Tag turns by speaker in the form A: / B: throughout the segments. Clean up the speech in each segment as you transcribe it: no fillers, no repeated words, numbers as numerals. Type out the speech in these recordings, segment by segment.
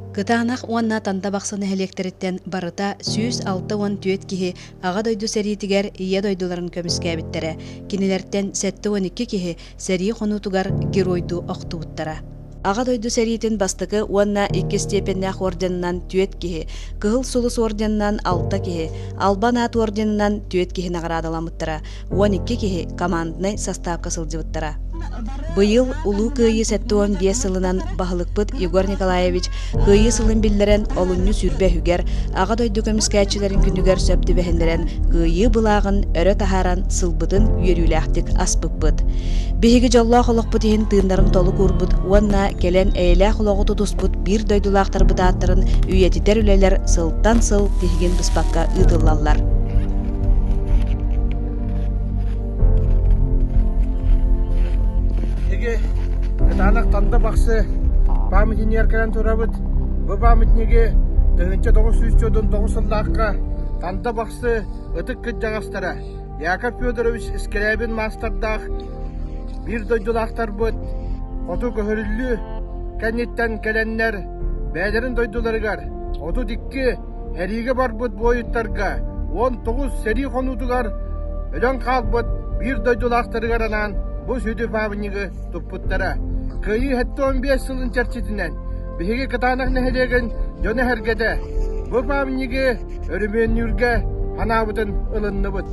A: Кытаанах уанна танда бақсыны электериттен барыта сүүс 6 түйет киһи аға дойду сәриитигер ия дойдуларын көміскәбіттері. Кинилерттен 7-12 киһи сәрии хонутугар геройду оқтубуттара. Аға дойду сәриитин бастықы уанна 2 степеннах орденынан түйет киһи, кыһыл сулус орденынан 6 киһи, албан ат орденынан түйет киһи наградаламыттара, 12 киһи командный составка сылдыбыттара. Быйыл улуу кыйы 7-15 сылынан баһылыкпыт Егор Николаевич кыйы сылын биллерен олунню сүрбе хүгер, ага дойду көміскәчилерин күнүгер сөптү бэхендерен кыйы былаагын өрө тахаран сылбытын үйөрүлэхтик аспыппыт. Биһиги жоллоо холокпут иһин тыындарын толу курбут, уанна келен эйлэ хологу тутуспут бир дойдулаахтар бытааттарын үйетитер үлелер сылтан сыл тихигин быспакка ыытыллаллар.
B: Кытаанах танда бақсы памятин яркаран турабыт. Бу памятниге тыгынча 909 сыллааққа танда бақсы ытык кыджағастара. Яков Федорович Искелябин мастардақ бир дойдулақтар бұд. Оту көхөрүллү кәнеттен кәленнер бәдерін дойдуларыгар. Оту дикки әриге бар бұд бойыттарға. 19 сери қонудугар өлен қал бұд бир дойдулақтарыгар анан bu südü paminiga tupputtara. Kıyı hatta 15 yılın çerçetinden. Bihiga kıtanak nehelegen jona hergede. Bu paminiga örümönürge hanabıtın ılınны bıt.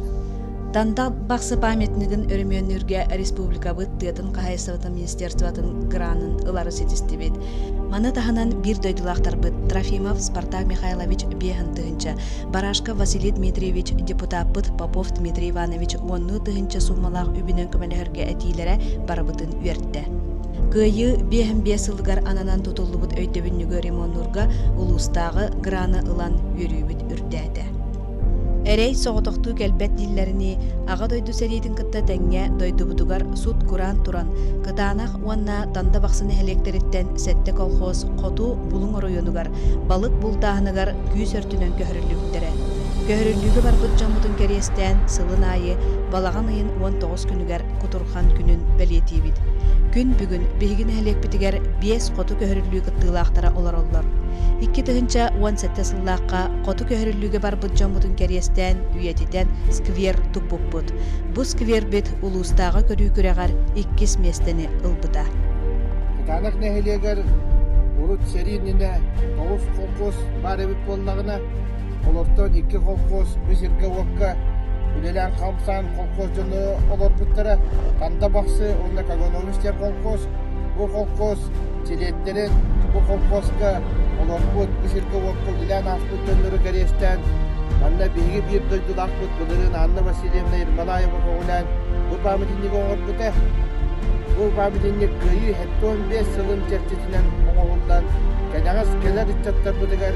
A: Танда бақсы памятнигин өрүмөнүрге республика быттыатын кахайсыбытын министерствотын гранын ылары сетистибит. Маны таханан бир дойдулақтар быт Трофимов Спартак Михайлович бехан тыгынча, Барашка Василий Дмитриевич депутат быт Попов Дмитрий Иванович онну тыгынча суммалақ үбінен көмелерге әтилері барабытын үертті. Кыйы бехан бесылгар ананан тутуллубут өйдөбүннүгө ремонурга улустагы граны ылан үрүүбүт үрдәді. Эрей соғытоқту кәлбәт дилләріні аға дойду сәриетін кытта тәңге дойдубутугар суд куран туран, кытаанах уанна танда бақсыны электериттен сәтті колхоз қоту булың оройонугар, балық бултағыныгар күйс өртінен көхірілігіттері. Көхірілігі барбыт жамутын кәрестен сылын айы, балаған айын 19 күнігер кутурхан күнін бәлетейбіт. Күн бүгін бейгін элекпітігер 5 қоту көхірілігі кыттылақтара олар олар. 2 тыгынча 17 сыллааққа қоту көхірілігі барбыт жамутын кәрестен үйететен сквер туппуппут. Бұ сквер бет улустағы көрі күрәғар 2 местені ылбыта.
B: Кытаанах нехелегер урут серийнине 9 колхоз бар эбит боллағына олортон 2 колхоз бисирге уокка үлелен камсан колхоз жону олор буттара танда бақсы онда кагономистер колхоз бу колхоз жилеттерин бу колхозга олор бут бисирге уокка үлелен аспыт жоннору керестен манна биги бир дойдулак бут булырын Анна Васильевна Ирмалаева коголан бу памятинниге оңор бута бу памятинник кыйы 15 сылын черчетинен оңоғулдан кәнәғас келер итчаттар бутыгар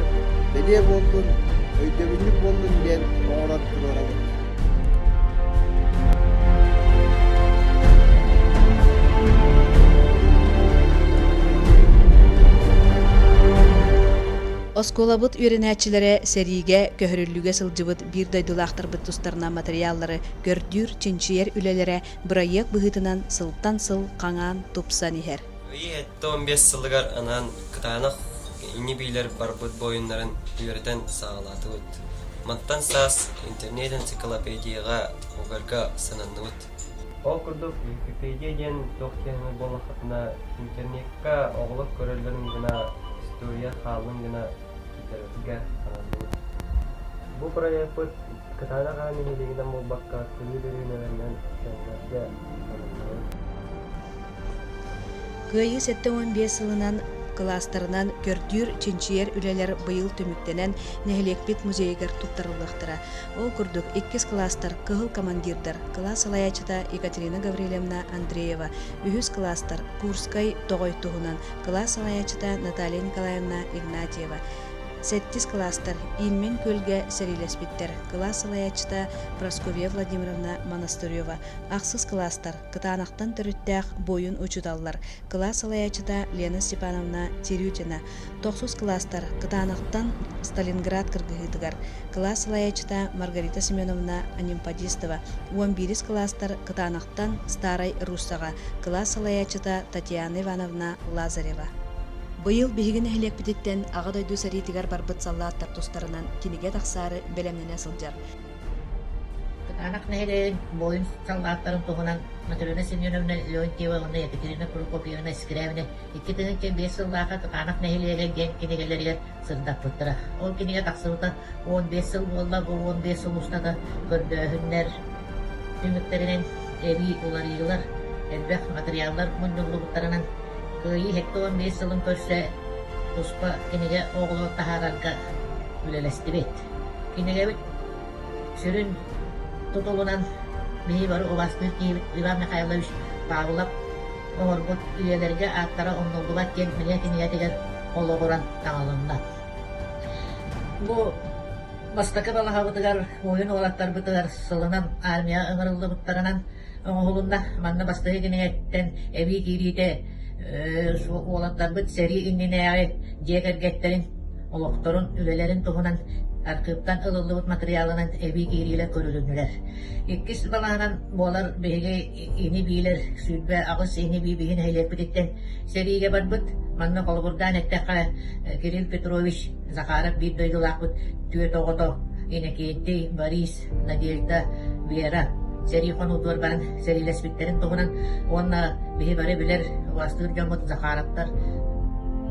B: беле болдун өйдөбүннүк болдун ден оңорот турара бут.
A: Осколабыт үйренәчілері сәриге көхіріліге сылжыбыт бир дойдулақтар бұт тұстарына материаллары көрдүр чинчиер үлелері бұрайек бұғытынан сылттан сыл қаңан тупсан ихер.
C: 15 сылығар анан кытаанах ини бийлер бар бұт бойынларын үйретен сағалаты бұт. Маттан сас интернет энциклопедияға оғарға сананны бұт. Ол күрдік Википедияен тоқтияны болақытына интернетқа оғылық көрелерін гына история халын гына китерге сананны. Бұл проект кытаанах анемелегінен бұл баққа күлі беруінерінен кәңгерге сананны.
A: Кыйы 7-15 сылынан класстарынан көрдүр чинчиер үлелер быйыл төмүктенен нехелекпит музейгер туттарылықтыра. Ол күрдік 2 класстар кыгыл командирдар, класс алаячыта Екатерина Гаврилевна Андреева, үхіз класстар Курскай тоғойтуғынан, класс алаячыта Наталья Николаевна Игнатьева. 7 класстар Илмен көлге сәрилеспиттер, класс алаячыта Прасковья Владимировна Монастырева. Ақсыз класстар кытаанақтан түріттәқ бойын учудаллар, класс алаячыта Лена Степановна Терютина. 9 класстар кытаанақтан Сталинград кыргыгытыгар, класс алаячыта Маргарита Семеновна Анимпадистова. 11 класстар кытаанақтан Старай Руссаға, класс алаячыта Татьяна Ивановна Лазарева. Быйыл биһигин эхилек бититтен ага дойду саритигар барбыт саллааттар тустарынан киниге тахсары белемнене сылдьар.
D: Anak nehele boyun sallatların tohunan Matrona Semyonovna Leontievna Yekaterina Prokopyevna Skrivna iki tığınca 5 yıllaqa anak neheleyle gen kinegelerger sırdak pıttıra. Ol kinege taksıvıta 15 yıl bolla bu 15 yıl ustada gördüğünler tümüklerinin evi ular yığılar elbek materyallar mundurlu butlarının kıyı hekta 15 yılın körse uspa kinege oğlu tahararga ülelesti bit. Kinege bit sürün tutulunan bihi barı obastır ki Ivan Mikhailovich Pavlov oğurbut üyelerge attara onuldubat gen milletiniyeteger oloğuran tanalında. Bu bastaki balaha bıtıgar, oyun oğlatlar bıtıgar sılınan armiya ıngırıldı bıtlarından oğulunda manna bastaki gineyetten evi giriyde oğlatlar bıt seri innine ayet cegergetlerin oloktorun ülelerin tohunan arkıptan ılıllıbıt materyalının evi giriyle körülünüler. İkis balağından boğalar behege ini biler, südbe ağız ini bihin heylek bititten seriye barbıt, manna kolburdan etteka Kirill Petrovich Zakharov bir doydulakbıt, tüye toğuto, inekiyeti, Boris, Nadelta, Vera, seri konudur baran, seri lesbitlerin toğunan, onna bihi bare biler, vastır camut Zakharovlar,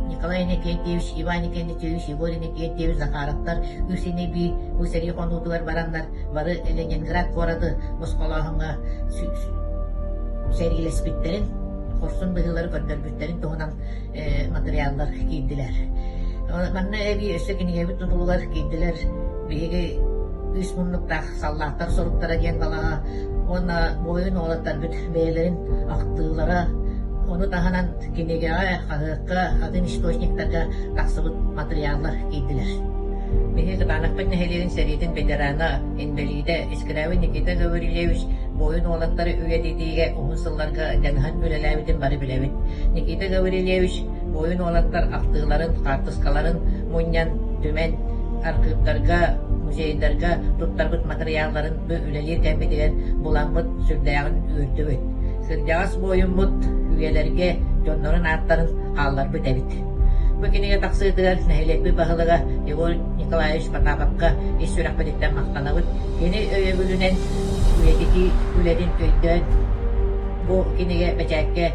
D: Nikolay Nikentьевич, Ivan Nikentьевич, Igor Nikentьевич Zakharovlar, üsini bir bu seri konudular baranlar, varı Leningrad koradı, Moskolahı'na seri lesbitlerin, korsun bıhıları göndörbütlerin toğunan materyallar giydiler. Manna evi östekini evi tutulular giydiler, bihige üç munlukta sallatlar soruktara gen balağa, ona boyun oğlatlar büt beylerin aktığılara, onu tahanan kinege kahıkka, adın istoşniktarga taksıbıt materyallar giydiler. Bihi kıtanakpın nehelerin seriyedin veterana Enbeli'de İskiravi Nikita Gavrilyevich boyun oğlatları üye dediğine onun sıllarga denhan bölelevdin bari bilevit. Nikita Gavrilyevich boyun oğlatlar aktığıların, kartıskaların, munyan, dümen, arkıplarga, muzeylerga tuttarbıt materyalların bu ülelir tembedilen bulanbıt sürdeyağın ürdübüt. Sırcağız boyun but üyelerge jonların atların hallar büt evit. Bu kinege taksıdılar nehelek bir bahılaga Igor Nikolaevich Patapakka iş sürekbedikten maktanabıt. Yeni öye bölünen üyedeki üledin köydön bu kinege beçekke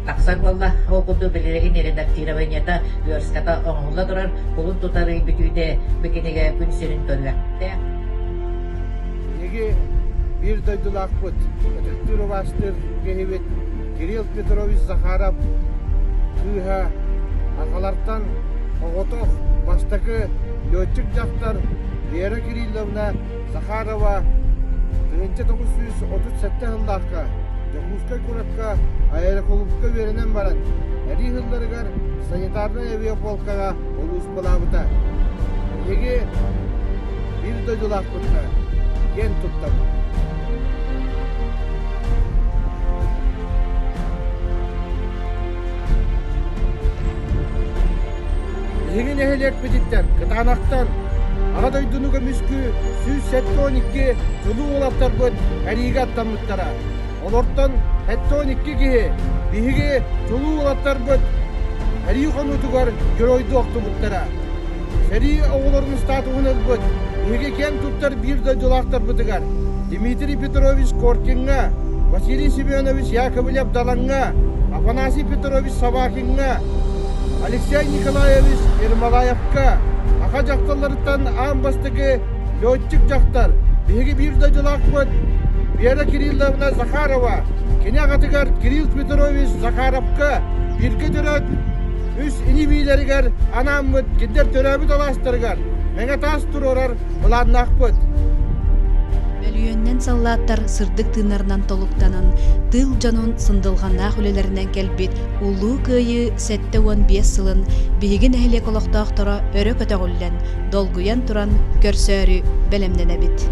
D: taksan valla okudu belirgin redaktira venyata üniversitede oğulda durar kulun tutarı bütüde bu kinege gün sürün törvekte.
B: Nege bir doydulakbıt, ötüktürü bastır gehibet, Kirill Petrovich Zakharov, kıha, akalardan oğutok, bastaki löçük jaktar, Vera Kirillovna Zakharova, 1937 yıldakka, Jakutska kurakka, aerokolukka verinen baran, eri hıllarıgar sanitarna eviye polkaga olus balabıta. Nege bir doydulakbıtna, gen tuttam. Yeni nehelek beditten, kıtanaktan, ağadaydınu gömüskü, süz sette 12 çulu oğlaptar böt, eriğe attamıttara. Olortan hette 12 gihe, bihige çulu oğlaptar böt, eriğe konutugar, göroydu oktubuttara. Seri oğulların statuğun elböt, bihige ken tuttar bir de dolaktar bıtıgar. Dmitri Petrovich Korkinga, Vasily Semyonovich Yakovlev Dalanga, Afanasy Petrovich Sabakinga, Alexey Nikolaevich Ermolayevka, aka jaktalarıtan ambastaki löçük jaktar, bihigi bir de jolakbıt, Vera Kirillovna Zakharova, kene agatıgar Kirill Petrovich Zakharovka, birge töröt, üs inibiylerger anamıt, gider töröbü dolaştırgar, mene tas turorar, bulanakbıt.
A: Bölüyönnen sallaаттар сырдык тыынарынан толуктанан, тыл жанун сындылғаннаах үлелеринен келбит, улуу кыйы 7-15 сылын биһигин эхилек олохтоохтора өрө көтөгүллен, долгуян туран көрсөөрү белемненебит.